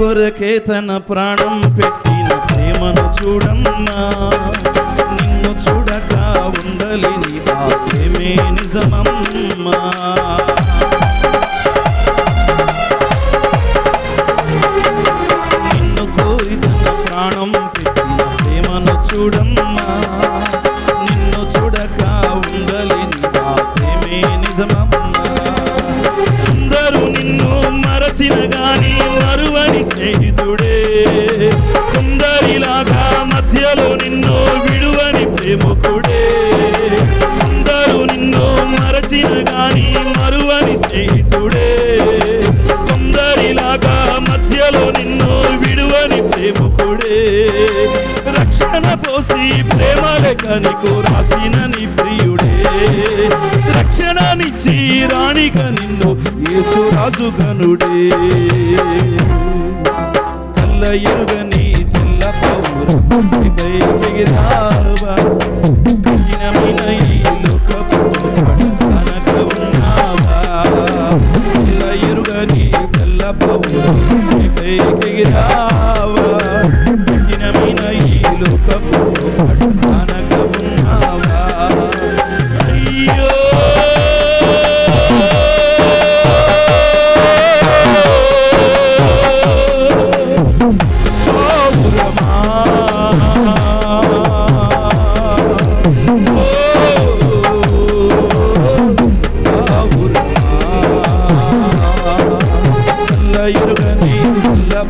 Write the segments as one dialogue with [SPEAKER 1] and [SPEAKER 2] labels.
[SPEAKER 1] కొరకే తన ప్రాణం పెట్టిన ప్రేమను చూడమ్మా నిన్ను చూడక ఉండలేని ఆ ప్రేమే నిజమమ్మా నిన్ను కోరి తన ప్రాణం పెట్టిన ప్రేమను చూడమ్మా నిన్ను చూడక ఉండలేని ఆ ప్రేమే నిజమమ్మా అందరూ నిన్ను మరచిన గాని మరువని స్నేహితుడే కొందరిలాగా మధ్యలో నిన్ను విడువని ప్రేమకుడే అందరూ నిన్ను మరచిన గాని మరువని స్నేహితుడే కొందరిలాగా మధ్యలో నిన్ను విడువని ప్రేమకుడే రక్షణ పోసి ప్రేమ లేఖ నీకు రాసిన నీ ప్రియుడే రక్షణనిచ్చి రాణిక నిన్ను యేసు రాజు గనుడే కళ్ళ ఎరుగని తెల్ల పౌరపై ఎగిరావా కఠినమైన ఈ లోకపు కనక ఉన్నావా కళ్ళ ఎరుగని తెల్ల పౌరపై ఎగిరావా కఠినమైన ఈ లోకపు కనక ఉన్నావా అయ్యో ఎరుగని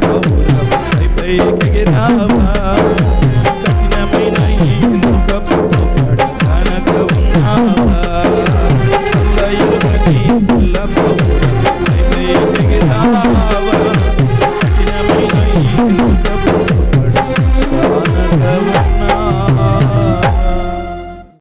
[SPEAKER 1] పౌరపై ఎగిరావా